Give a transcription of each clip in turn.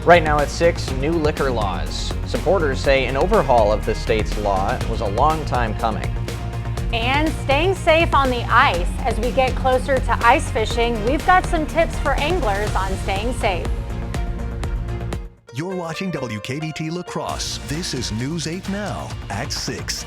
Right now at 6, new liquor laws. Supporters say an overhaul of the state's law was a long time coming. And staying safe on the ice. As we get closer to ice fishing, we've got some tips for anglers on staying safe. You're watching WKBT La Crosse. This is News 8 Now at 6.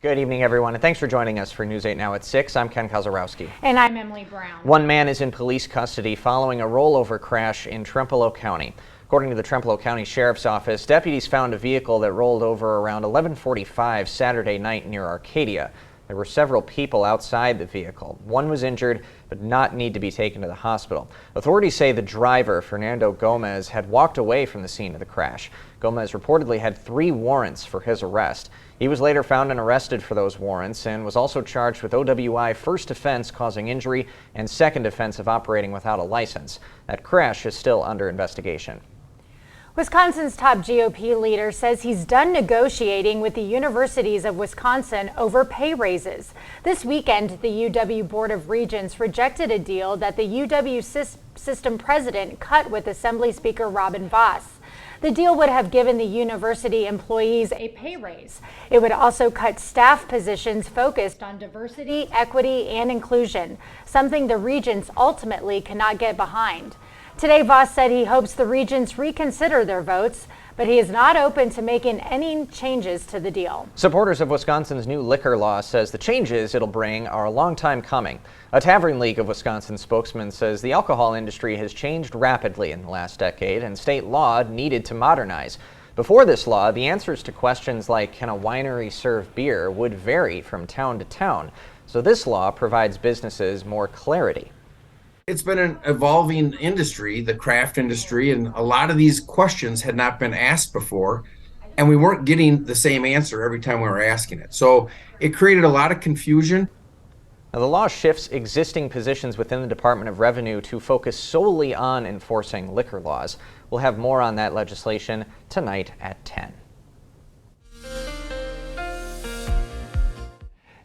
Good evening, everyone, and thanks for joining us for News 8 Now at 6. I'm Ken Kozarowski. And I'm Emily Brown. One man is in police custody following a rollover crash in Trempealeau County. According to the Trempealeau County Sheriff's Office, deputies found a vehicle that rolled over around 11:45 Saturday night near Arcadia. There were several people outside the vehicle. One was injured, but did not need to be taken to the hospital. Authorities say the driver, Fernando Gomez, had walked away from the scene of the crash. Gomez reportedly had 3 warrants for his arrest. He was later found and arrested for those warrants and was also charged with OWI first offense causing injury and second offense of operating without a license. That crash is still under investigation. Wisconsin's top GOP leader says he's done negotiating with the universities of Wisconsin over pay raises. This weekend, the UW Board of Regents rejected a deal that the UW system president cut with Assembly Speaker Robin Vos. The deal would have given the university employees a pay raise. It would also cut staff positions focused on diversity, equity, and inclusion, something the regents ultimately cannot get behind. Today, Vos said he hopes the regents reconsider their votes, but he is not open to making any changes to the deal. Supporters of Wisconsin's new liquor law says the changes it'll bring are a long time coming. A Tavern League of Wisconsin spokesman says the alcohol industry has changed rapidly in the last decade and state law needed to modernize. Before this law, the answers to questions like can a winery serve beer would vary from town to town. So this law provides businesses more clarity. It's been an evolving industry, the craft industry, and a lot of these questions had not been asked before, and we weren't getting the same answer every time we were asking it. So it created a lot of confusion. Now, the law shifts existing positions within the Department of Revenue to focus solely on enforcing liquor laws. We'll have more on that legislation tonight at 10.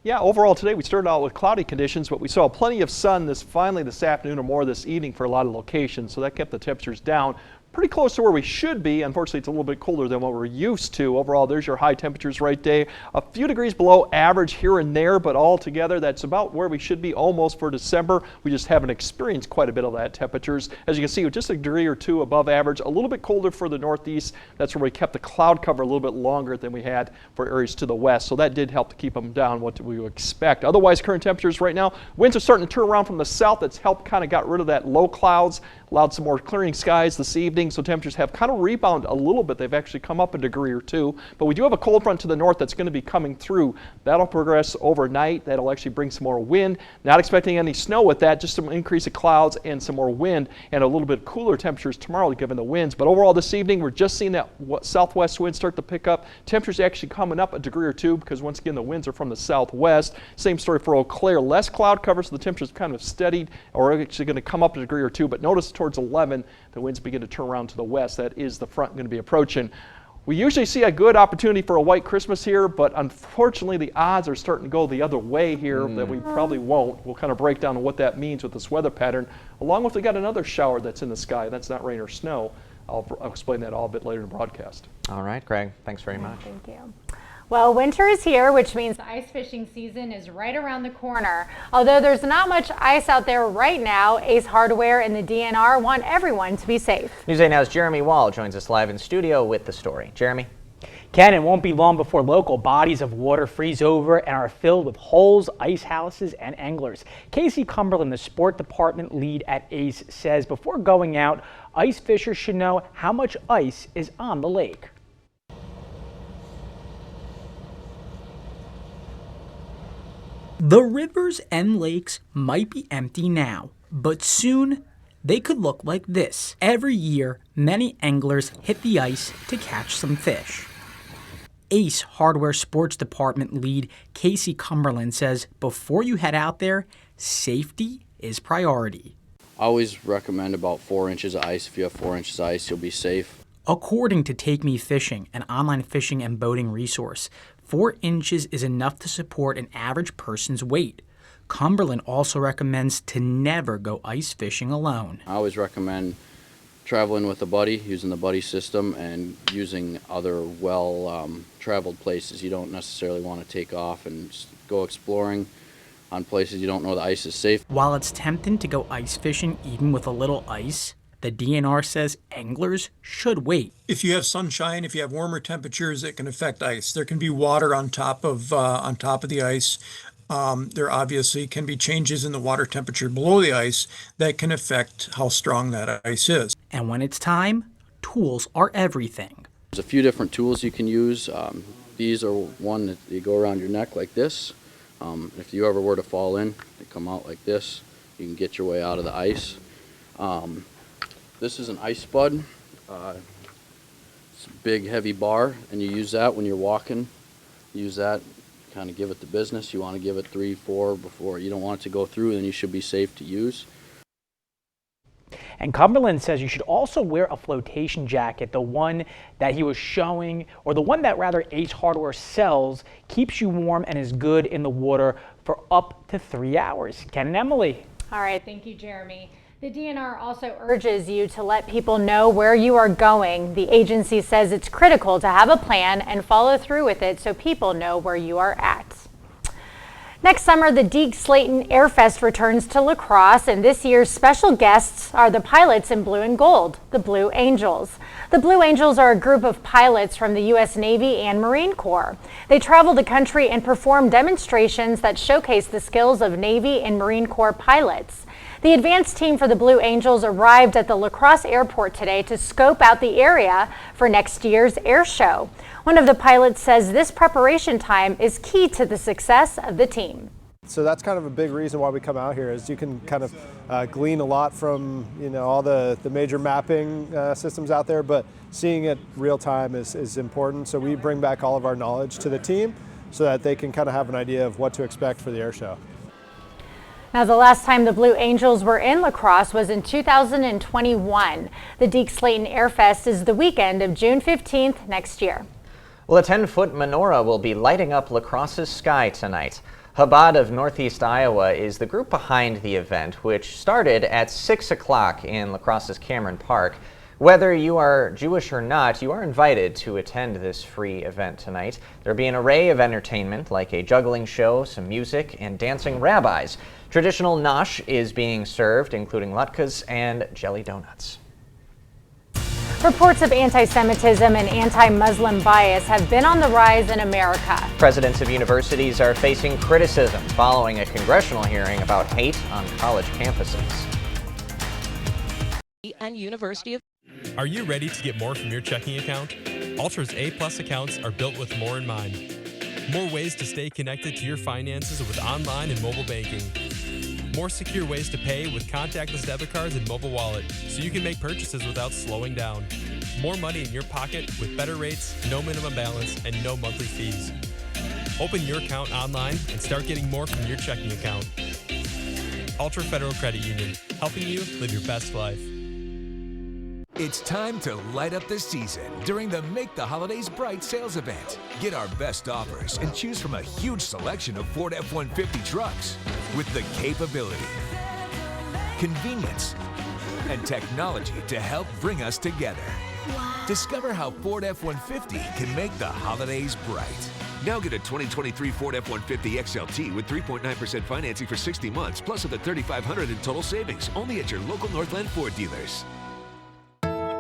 Yeah, overall today we started out with cloudy conditions, but we saw plenty of sun finally this afternoon or more this evening for a lot of locations, so that kept the temperatures down. Pretty close to where we should be. Unfortunately, it's a little bit colder than what we're used to. Overall, there's your high temperatures right there. A few degrees below average here and there, but all together, that's about where we should be almost for December. We just haven't experienced quite a bit of that temperatures. As you can see, just a degree or two above average. A little bit colder for the northeast. That's where we kept the cloud cover a little bit longer than we had for areas to the west. So that did help to keep them down what we would expect. Otherwise, current temperatures right now, winds are starting to turn around from the south. That's helped kind of got rid of that low clouds, allowed some more clearing skies this evening. So temperatures have kind of rebounded a little bit. They've actually come up a degree or two, but we do have a cold front to the north that's going to be coming through. That'll progress overnight. That'll actually bring some more wind. Not expecting any snow with that, just some increase of clouds and some more wind and a little bit cooler temperatures tomorrow given the winds. But overall this evening, we're just seeing that southwest wind start to pick up. Temperatures actually coming up a degree or two because once again, the winds are from the southwest. Same story for Eau Claire. Less cloud cover, so the temperatures kind of steadied or actually going to come up a degree or two, but notice towards 11, the winds begin to turn around to the west. That is the front going to be approaching. We usually see a good opportunity for a white Christmas here, but unfortunately the odds are starting to go the other way here that we probably won't. We'll kind of break down what that means with this weather pattern, along with we got another shower that's in the sky. That's not rain or snow. I'll explain that all a bit later in the broadcast. All right, Greg, thanks very much. Thank you. Well, winter is here, which means the ice fishing season is right around the corner. Although there's not much ice out there right now, Ace Hardware and the DNR want everyone to be safe. News 8 Now's Jeremy Wall joins us live in studio with the story. Jeremy? Ken, it won't be long before local bodies of water freeze over and are filled with holes, ice houses, and anglers. Casey Cumberland, the sport department lead at Ace, says before going out, ice fishers should know how much ice is on the lake. The rivers and lakes might be empty now, but soon they could look like this. Every year, many anglers hit the ice to catch some fish. Ace Hardware Sports Department lead Casey Cumberland says before you head out there, safety is priority. I always recommend about 4 inches of ice. If you have 4 inches of ice, you'll be safe. According to Take Me Fishing, an online fishing and boating resource, 4 inches is enough to support an average person's weight. Cumberland also recommends to never go ice fishing alone. I always recommend traveling with a buddy, using the buddy system, and using other traveled places. You don't necessarily want to take off and go exploring on places you don't know the ice is safe. While it's tempting to go ice fishing even with a little ice, the DNR says anglers should wait. If you have sunshine, if you have warmer temperatures, it can affect ice. There can be water on top of the ice. There obviously can be changes in the water temperature below the ice that can affect how strong that ice is. And when it's time, tools are everything. There's a few different tools you can use. These are one that you go around your neck like this. If you ever were to fall in, they come out like this. You can get your way out of the ice. This is an ice spud. It's a big heavy bar, and you use that when you're walking. Use that, kind of give it the business. You want to give it 3, 4 before you don't want it to go through, then you should be safe to use. And Cumberland says you should also wear a flotation jacket. The one that he was showing, or the one that rather Ace Hardware sells, keeps you warm and is good in the water for up to 3 hours. Ken and Emily. All right, thank you, Jeremy. The DNR also urges you to let people know where you are going. The agency says it's critical to have a plan and follow through with it so people know where you are at. Next summer, the Deke-Slayton Airfest returns to La Crosse, and this year's special guests are the pilots in blue and gold, the Blue Angels. The Blue Angels are a group of pilots from the U.S. Navy and Marine Corps. They travel the country and perform demonstrations that showcase the skills of Navy and Marine Corps pilots. The advanced team for the Blue Angels arrived at the La Crosse Airport today to scope out the area for next year's air show. One of the pilots says this preparation time is key to the success of the team. So that's kind of a big reason why we come out here, is you can kind of glean a lot from all the major mapping systems out there, but seeing it real time is important. So we bring back all of our knowledge to the team so that they can kind of have an idea of what to expect for the air show. Now, the last time the Blue Angels were in La Crosse was in 2021. The Deke-Slayton Airfest is the weekend of June 15th next year. Well, a 10-foot menorah will be lighting up La Crosse's sky tonight. Chabad of Northeast Iowa is the group behind the event, which started at 6 o'clock in La Crosse's Cameron Park. Whether you are Jewish or not, you are invited to attend this free event tonight. There'll be an array of entertainment like a juggling show, some music, and dancing rabbis. Traditional nosh is being served, including latkes and jelly donuts. Reports of anti-Semitism and anti-Muslim bias have been on the rise in America. Presidents of universities are facing criticism following a congressional hearing about hate on college campuses. And University of... Are you ready to get more from your checking account? Ultra's A+ accounts are built with more in mind. More ways to stay connected to your finances with online and mobile banking. More secure ways to pay with contactless debit cards and mobile wallet, so you can make purchases without slowing down. More money in your pocket with better rates, no minimum balance, and no monthly fees. Open your account online and start getting more from your checking account. Ultra Federal Credit Union, helping you live your best life. It's time to light up the season during the Make the Holidays Bright sales event. Get our best offers and choose from a huge selection of Ford F-150 trucks with the capability, convenience, and technology to help bring us together. Wow. Discover how Ford F-150 can make the holidays bright. Now get a 2023 Ford F-150 XLT with 3.9% financing for 60 months, plus up to $3,500 in total savings, only at your local Northland Ford dealers.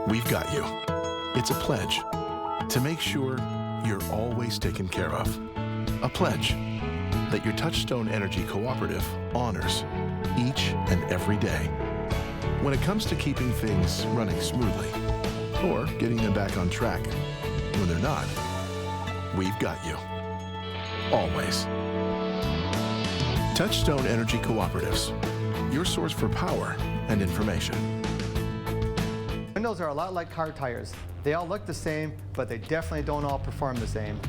We've got you. It's a pledge to make sure you're always taken care of. A pledge that your Touchstone Energy Cooperative honors each and every day. When it comes to keeping things running smoothly or getting them back on track when they're not, we've got you. Always. Touchstone Energy Cooperatives, your source for power and information. Windows are a lot like car tires. They all look the same, but they definitely don't all perform the same.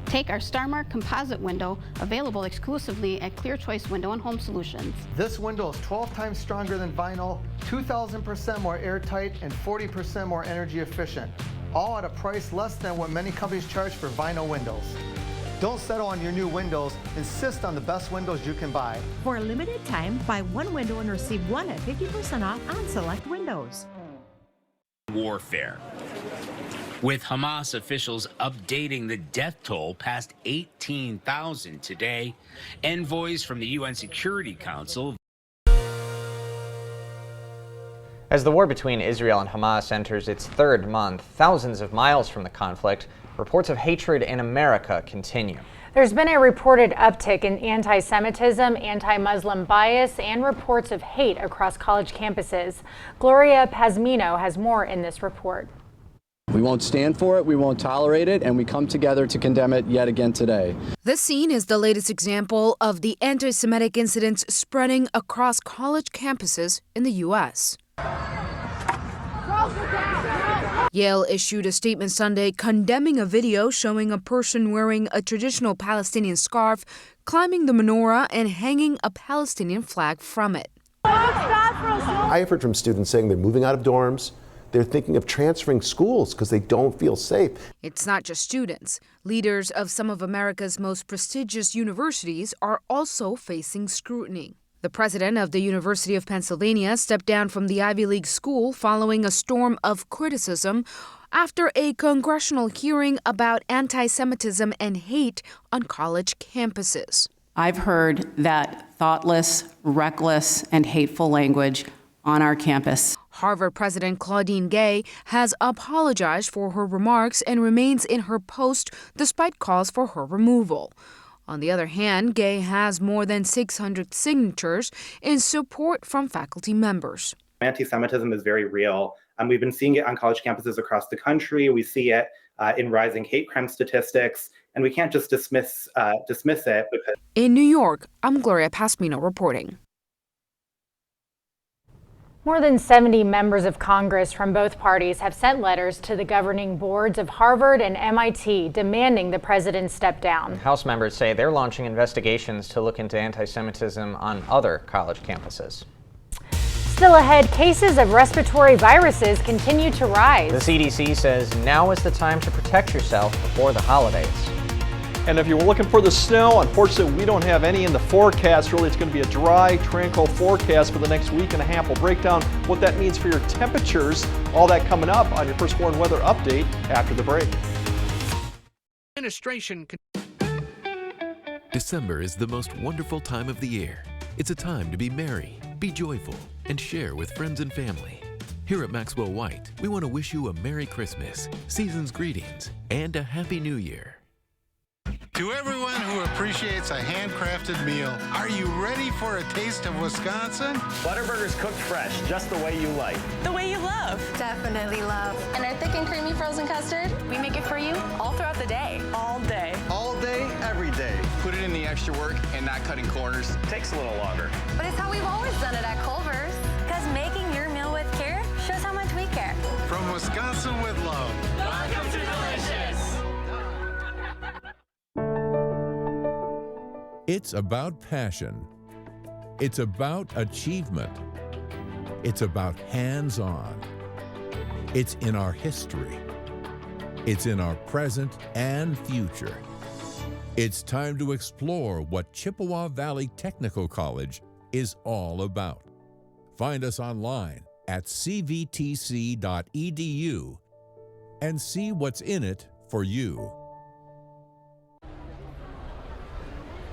Take our StarMark composite window, available exclusively at Clear Choice Window and Home Solutions. This window is 12 times stronger than vinyl, 2,000% more airtight, and 40% more energy efficient. All at a price less than what many companies charge for vinyl windows. Don't settle on your new windows. Insist on the best windows you can buy. For a limited time, buy one window and receive one at 50% off on select windows. warfare. With Hamas officials updating the death toll past 18,000 today, envoys from the UN Security Council. As the war between Israel and Hamas enters its third month, thousands of miles from the conflict, reports of hatred in America continue. There's been a reported uptick in anti-Semitism, anti-Muslim bias, and reports of hate across college campuses. Gloria Pazmino has more in this report. We won't stand for it, we won't tolerate it, and we come together to condemn it yet again today. This scene is the latest example of the anti-Semitic incidents spreading across college campuses in the U.S. Yale issued a statement Sunday condemning a video showing a person wearing a traditional Palestinian scarf, climbing the menorah, and hanging a Palestinian flag from it. I have heard from students saying they're moving out of dorms. They're thinking of transferring schools because they don't feel safe. It's not just students. Leaders of some of America's most prestigious universities are also facing scrutiny. The president of the University of Pennsylvania stepped down from the Ivy League school following a storm of criticism after a congressional hearing about anti-Semitism and hate on college campuses. I've heard that thoughtless, reckless, and hateful language on our campus. Harvard President Claudine Gay has apologized for her remarks and remains in her post despite calls for her removal. On the other hand, Gay has more than 600 signatures in support from faculty members. Anti-Semitism is very real. We've been seeing it on college campuses across the country. We see it in rising hate crime statistics, and we can't just dismiss it. In New York, I'm Gloria Pazmino reporting. More than 70 members of Congress from both parties have sent letters to the governing boards of Harvard and MIT demanding the president step down. House members say they're launching investigations to look into anti-Semitism on other college campuses. Still ahead, cases of respiratory viruses continue to rise. The CDC says now is the time to protect yourself before the holidays. And if you were looking for the snow, unfortunately, we don't have any in the forecast. Really, it's going to be a dry, tranquil forecast for the next week and a half. We'll break down what that means for your temperatures. All that coming up on your First Warn Weather Update after the break. December is the most wonderful time of the year. It's a time to be merry, be joyful, and share with friends and family. Here at Maxwell White, we want to wish you a Merry Christmas, season's greetings, and a Happy New Year. To everyone who appreciates a handcrafted meal, are you ready for a taste of Wisconsin? Butterburgers cooked fresh, just the way you like. The way you love. Definitely love. And our thick and creamy frozen custard, we make it for you all throughout the day. All day. All day, every day. Put it in the extra work and not cutting corners. Takes a little longer. But it's how we've always done it at Culver's. Because making your meal with care shows how much we care. From Wisconsin with love. Welcome to Delicious. It's about passion. It's about achievement. It's about hands-on. It's in our history. It's in our present and future. It's time to explore what Chippewa Valley Technical College is all about. Find us online at cvtc.edu and see what's in it for you.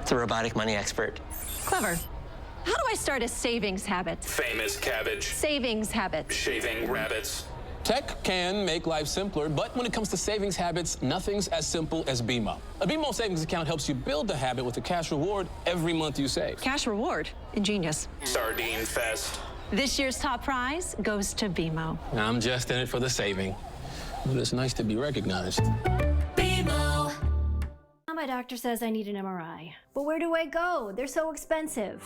It's a robotic money expert. Clever. How do I start a savings habit? Famous cabbage. Savings habit. Shaving rabbits. Tech can make life simpler, but when it comes to savings habits, nothing's as simple as BMO. A BMO savings account helps you build the habit with a cash reward every month you save. Cash reward. Ingenious. Sardine fest. This year's top prize goes to BMO. I'm just in it for the saving, but it's nice to be recognized. BMO. My doctor says I need an MRI. But where do I go? They're so expensive.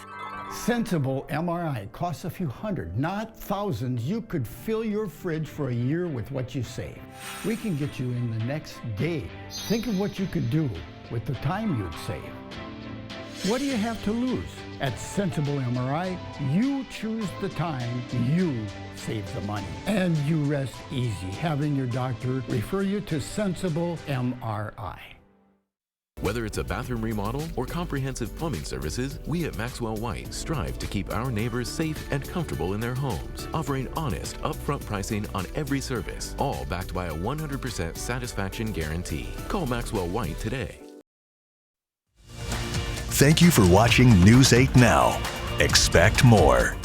Sensible MRI costs a few hundred, not thousands. You could fill your fridge for a year with what you save. We can get you in the next day. Think of what you could do with the time you'd save. What do you have to lose? At Sensible MRI, you choose the time, you save the money. And you rest easy having your doctor refer you to Sensible MRI. Whether it's a bathroom remodel or comprehensive plumbing services, we at Maxwell White strive to keep our neighbors safe and comfortable in their homes, offering honest, upfront pricing on every service, all backed by a 100% satisfaction guarantee. Call Maxwell White today. Thank you for watching News 8 Now. Expect more.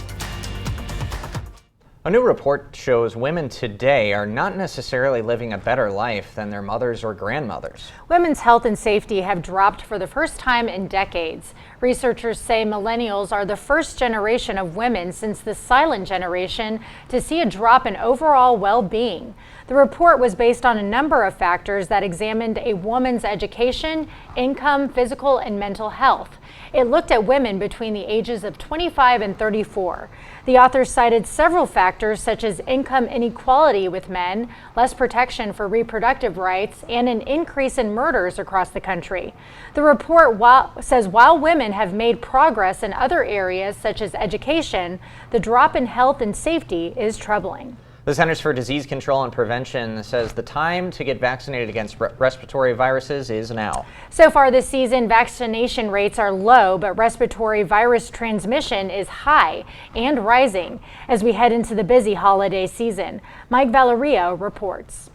A new report shows women today are not necessarily living a better life than their mothers or grandmothers. Women's health and safety have dropped for the first time in decades. Researchers say millennials are the first generation of women since the silent generation to see a drop in overall well-being. The report was based on a number of factors that examined a woman's education, income, physical, and mental health. It looked at women between the ages of 25 and 34. The authors cited several factors such as income inequality with men, less protection for reproductive rights, and an increase in murders across the country. The report says while women have made progress in other areas such as education, the drop in health and safety is troubling. The Centers for Disease Control and Prevention says the time to get vaccinated against respiratory viruses is now. So far this season, vaccination rates are low, but respiratory virus transmission is high and rising as we head into the busy holiday season. Mike Valerio reports.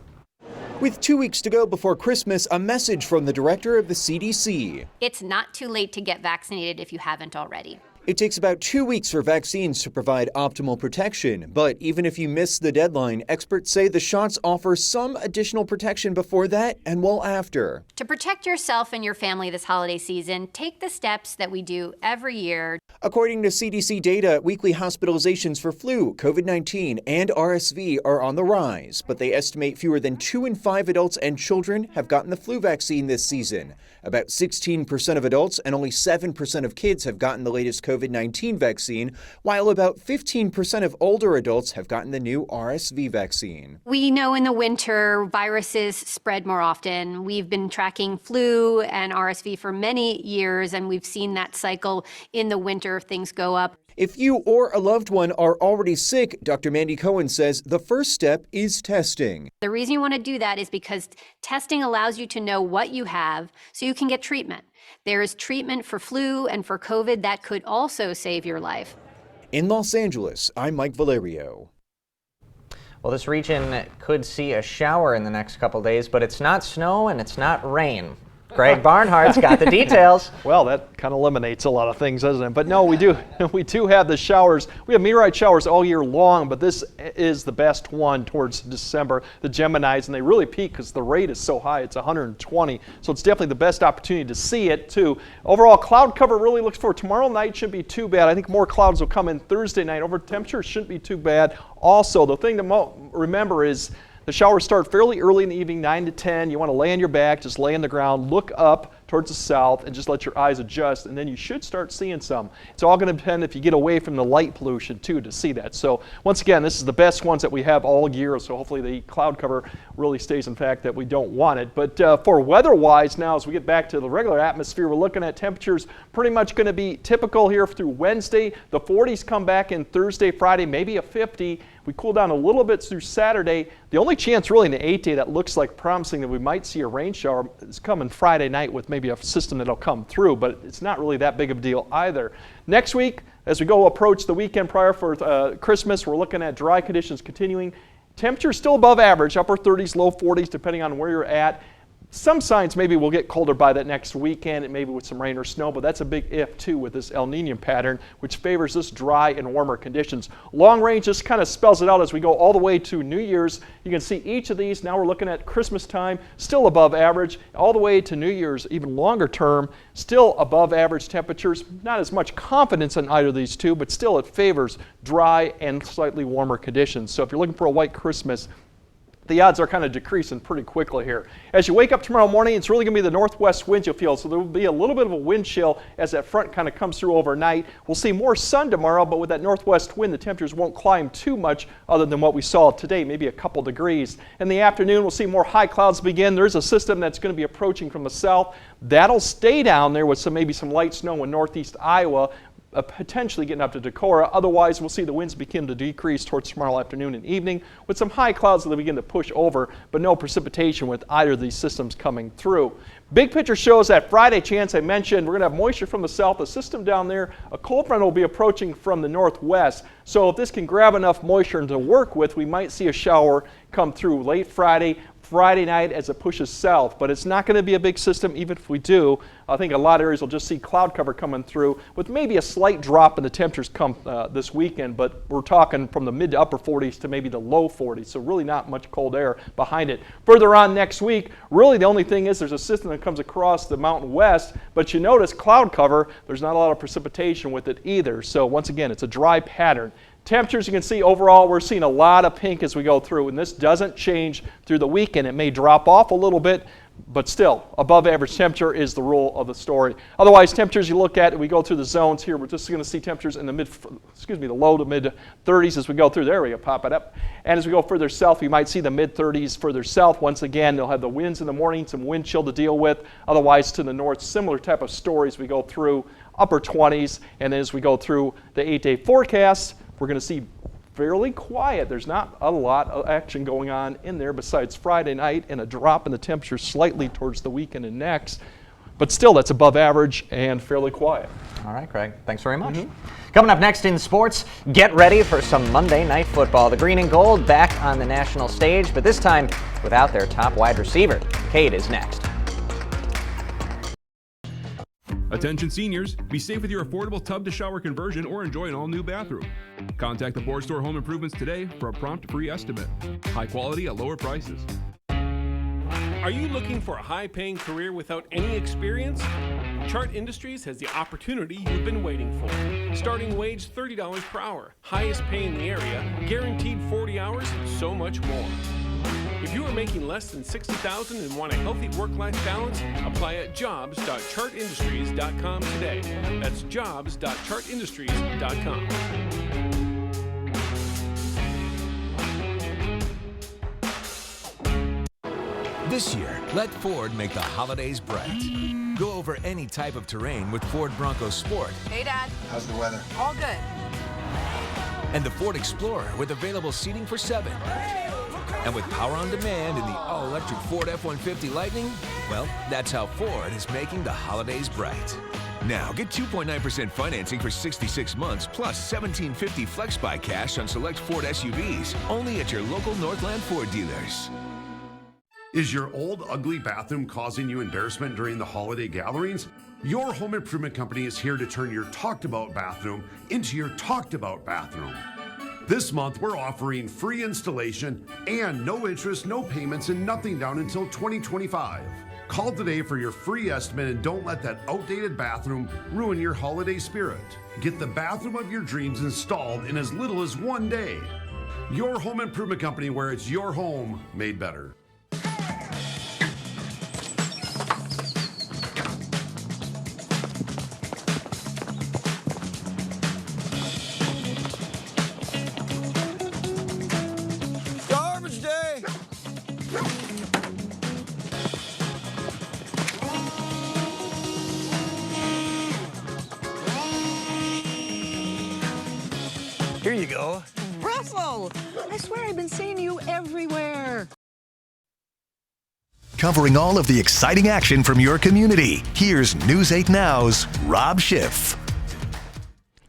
With 2 weeks to go before Christmas, a message from the director of the CDC. It's not too late to get vaccinated if you haven't already. It takes about 2 weeks for vaccines to provide optimal protection, but even if you miss the deadline, experts say the shots offer some additional protection before that and well after. To protect yourself and your family this holiday season, take the steps that we do every year. According to CDC data, weekly hospitalizations for flu, COVID-19, and RSV are on the rise, but they estimate fewer than 2 in 5 adults and children have gotten the flu vaccine this season. About 16% of adults and only 7% of kids have gotten the latest COVID-19 vaccine, while about 15% of older adults have gotten the new RSV vaccine. We know in the winter viruses spread more often. We've been tracking flu and RSV for many years, and we've seen that cycle in the winter. Things go up. If you or a loved one are already sick, Dr. Mandy Cohen says the first step is testing. The reason you want to do that is because testing allows you to know what you have so you can get treatment. There is treatment for flu and for COVID that could also save your life. In Los Angeles, I'm Mike Valerio. Well, this region could see a shower in the next couple days, but it's not snow and it's not rain. Greg Barnhart's got the details. Well, that kind of eliminates a lot of things, doesn't it? But no, we do have the showers. We have meteorite showers all year long, but this is the best one towards December, the Geminis, and they really peak because the rate is so high. It's 120, so it's definitely the best opportunity to see it, too. Overall, cloud cover really looks for tomorrow night shouldn't be too bad. I think more clouds will come in Thursday night. Over temperatures shouldn't be too bad. Also, the thing to remember is the showers start fairly early in the evening, 9 to 10. You want to lay on your back, just lay on the ground, look up towards the south, and just let your eyes adjust, and then you should start seeing some. It's all going to depend if you get away from the light pollution, too, to see that. So, once again, this is the best ones that we have all year, so hopefully the cloud cover really stays in fact that we don't want it. But for weather-wise now, as we get back to the regular atmosphere, we're looking at temperatures pretty much going to be typical here through Wednesday. The 40s come back in Thursday, Friday, maybe a 50. We cool down a little bit through Saturday. The only chance really in the 8-day that looks like promising that we might see a rain shower is coming Friday night with maybe a system that'll come through, but it's not really that big of a deal either. Next week, as we go approach the weekend prior for Christmas, we're looking at dry conditions continuing. Temperatures still above average, upper 30s, low 40s, depending on where you're at. Some signs maybe we'll get colder by that next weekend, and maybe with some rain or snow, but that's a big if too with this El Niño pattern, which favors this dry and warmer conditions. Long range just kind of spells it out as we go all the way to New Year's. You can see each of these. Now we're looking at Christmas time, still above average, all the way to New Year's, even longer term, still above average temperatures. Not as much confidence in either of these two, but still it favors dry and slightly warmer conditions. So if you're looking for a white Christmas, the odds are kind of decreasing pretty quickly here. As you wake up tomorrow morning, it's really going to be the northwest wind you'll feel, so there will be a little bit of a wind chill as that front kind of comes through overnight. We'll see more sun tomorrow, but with that northwest wind, the temperatures won't climb too much other than what we saw today, maybe a couple degrees. In the afternoon, we'll see more high clouds begin. There's a system that's going to be approaching from the south. That'll stay down there with maybe some light snow in northeast Iowa. potentially getting up to Decorah. Otherwise, we'll see the winds begin to decrease towards tomorrow afternoon and evening with some high clouds that begin to push over, but no precipitation with either of these systems coming through. Big picture shows that Friday chance I mentioned. We're going to have moisture from the south. The system down there, a cold front will be approaching from the northwest. So if this can grab enough moisture to work with, we might see a shower come through late Friday night as it pushes south, but it's not going to be a big system even if we do. I think a lot of areas will just see cloud cover coming through with maybe a slight drop in the temperatures come this weekend, but we're talking from the mid to upper 40s to maybe the low 40s, so really not much cold air behind it. Further on next week, really the only thing is there's a system that comes across the mountain west, but you notice cloud cover, there's not a lot of precipitation with it either. So once again, it's a dry pattern. Temperatures, you can see overall we're seeing a lot of pink as we go through, and this doesn't change through the weekend. It may drop off a little bit, but still above average temperature is the rule of the story. Otherwise, temperatures you look at, we go through the zones here, we're just going to see temperatures in the low to mid 30s as we go through. There we go, pop it up. And as we go further south, we might see the mid 30s further south. Once again, they'll have the winds in the morning, some wind chill to deal with. Otherwise, to the north, similar type of stories we go through, upper 20s. And then as we go through the 8-day forecast, we're going to see fairly quiet. There's not a lot of action going on in there besides Friday night and a drop in the temperature slightly towards the weekend and next. But still, that's above average and fairly quiet. All right, Craig. Thanks very much. Coming up next in sports, get ready for some Monday Night Football. The green and gold back on the national stage, but this time without their top wide receiver. Kate is next. Attention seniors, be safe with your affordable tub-to-shower conversion or enjoy an all-new bathroom. Contact the Ford Store Home Improvements today for a prompt free estimate. High quality at lower prices. Are you looking for a high-paying career without any experience? Chart Industries has the opportunity you've been waiting for. Starting wage $30 per hour, highest pay in the area, guaranteed 40 hours, and so much more. If you are making less than $60,000 and want a healthy work-life balance, apply at jobs.chartindustries.com today. That's jobs.chartindustries.com. This year, let Ford make the holidays bright. Go over any type of terrain with Ford Bronco Sport. Hey, Dad. How's the weather? All good. And the Ford Explorer with available seating for 7. And with power on demand in the all-electric Ford F-150 Lightning, well, that's how Ford is making the holidays bright. Now, get 2.9% financing for 66 months plus $1,750 FlexBuy cash on select Ford SUVs, only at your local Northland Ford dealers. Is your old, ugly bathroom causing you embarrassment during the holiday gatherings? Your home improvement company is here to turn your talked-about bathroom into your talked-about bathroom. This month, we're offering free installation and no interest, no payments, and nothing down until 2025. Call today for your free estimate and don't let that outdated bathroom ruin your holiday spirit. Get the bathroom of your dreams installed in as little as 1 day. Your home improvement company, where it's your home made better. Here you go. Russell! I swear I've been seeing you everywhere. Covering all of the exciting action from your community, here's News 8 Now's Rob Schiff.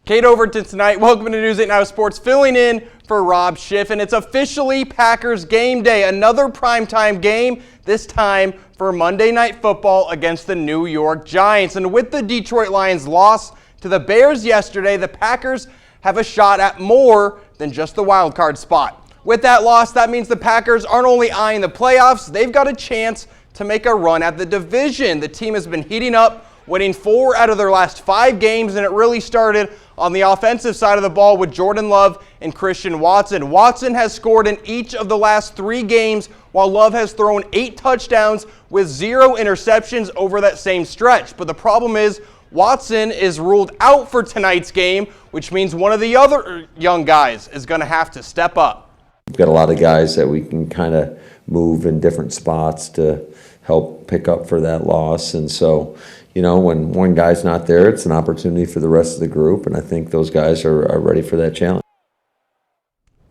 Kate Overton tonight. Welcome to News 8 Now Sports, filling in for Rob Schiff, and it's officially Packers game day. Another primetime game, this time for Monday Night Football against the New York Giants. And with the Detroit Lions' loss to the Bears yesterday, the Packers have a shot at more than just the wild card spot. With that loss, that means the Packers aren't only eyeing the playoffs, they've got a chance to make a run at the division. The team has been heating up, winning 4 out of their last 5 games, and it really started on the offensive side of the ball with Jordan Love and Christian Watson. Watson has scored in each of the last 3 games, while Love has thrown 8 touchdowns with 0 interceptions over that same stretch. But the problem is, Watson is ruled out for tonight's game, which means one of the other young guys is going to have to step up. We've got a lot of guys that we can kind of move in different spots to help pick up for that loss. And so, when one guy's not there, it's an opportunity for the rest of the group, and I think those guys are ready for that challenge.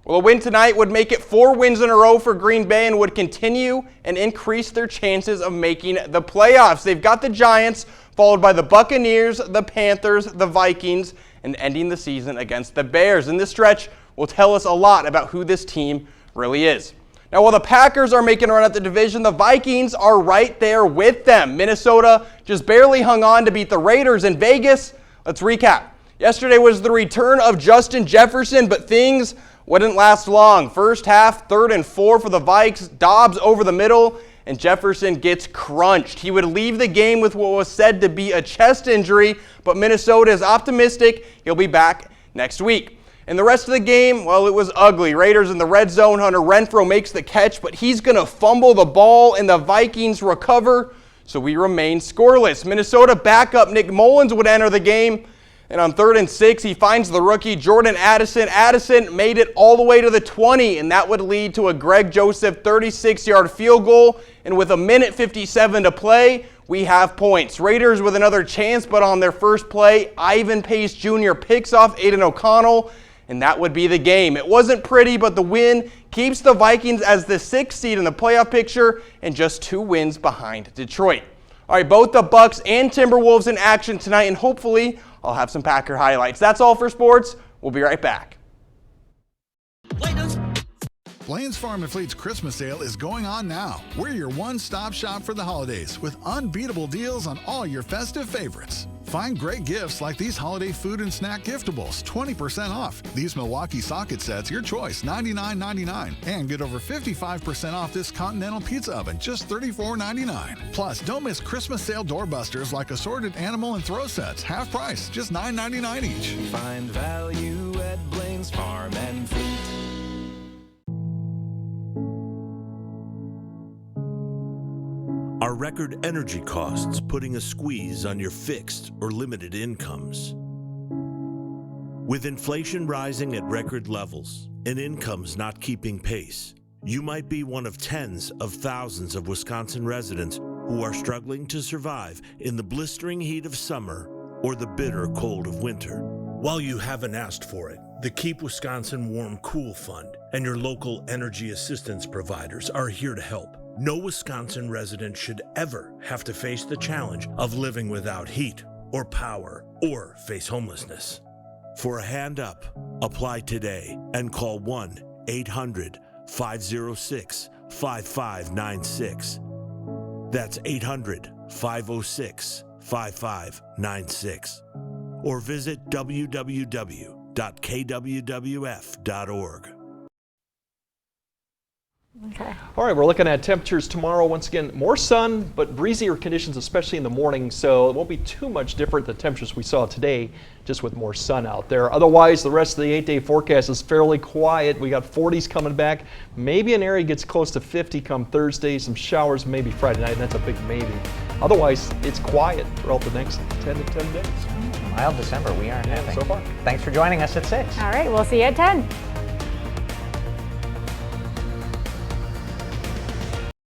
Well, a win tonight would make it 4 wins in a row for Green Bay and would continue and increase their chances of making the playoffs. They've got the Giants, followed by the Buccaneers, the Panthers, the Vikings, and ending the season against the Bears. And this stretch will tell us a lot about who this team really is. Now, while the Packers are making a run at the division, the Vikings are right there with them. Minnesota just barely hung on to beat the Raiders in Vegas. Let's recap. Yesterday was the return of Justin Jefferson, but things wouldn't last long. First half, 3rd and 4 for the Vikes. Dobbs over the middle, and Jefferson gets crunched. He would leave the game with what was said to be a chest injury, but Minnesota is optimistic he'll be back next week. And the rest of the game, well, it was ugly. Raiders in the red zone. Hunter Renfrow makes the catch, but he's going to fumble the ball, and the Vikings recover, so we remain scoreless. Minnesota backup Nick Mullins would enter the game, and on 3rd and 6, he finds the rookie Jordan Addison. Addison made it all the way to the 20, and that would lead to a Greg Joseph 36-yard field goal. And with 1:57 to play, we have points. Raiders with another chance, but on their first play, Ivan Pace Jr. picks off Aiden O'Connell, and that would be the game. It wasn't pretty, but the win keeps the Vikings as the 6th seed in the playoff picture and just 2 wins behind Detroit. All right, both the Bucs and Timberwolves in action tonight, and hopefully I'll have some Packer highlights. That's all for sports. We'll be right back. Blain's Farm & Fleet's Christmas sale is going on now. We're your one-stop shop for the holidays with unbeatable deals on all your festive favorites. Find great gifts like these holiday food and snack giftables, 20% off. These Milwaukee socket sets, your choice, $99.99. And get over 55% off this Continental Pizza Oven, just $34.99. Plus, don't miss Christmas sale doorbusters like assorted animal and throw sets, half price, just $9.99 each. Find value at Blain's Farm & Fleet. Are record energy costs putting a squeeze on your fixed or limited incomes? With inflation rising at record levels and incomes not keeping pace, you might be one of tens of thousands of Wisconsin residents who are struggling to survive in the blistering heat of summer or the bitter cold of winter. While you haven't asked for it, the Keep Wisconsin Warm Cool Fund and your local energy assistance providers are here to help. No Wisconsin resident should ever have to face the challenge of living without heat or power or face homelessness. For a hand up, apply today and call 1-800-506-5596. That's 800-506-5596. Or visit www.kwwf.org. Okay. All right, we're looking at temperatures tomorrow. Once again, more sun, but breezier conditions, especially in the morning, so it won't be too much different than the temperatures we saw today, just with more sun out there. Otherwise, the rest of the 8-day forecast is fairly quiet. We got 40s coming back. Maybe an area gets close to 50 come Thursday. Some showers maybe Friday night, and that's a big maybe. Otherwise, it's quiet throughout the next 10 to 10 days. Mild December we aren't having so far. Thanks for joining us at 6. All right, we'll see you at 10.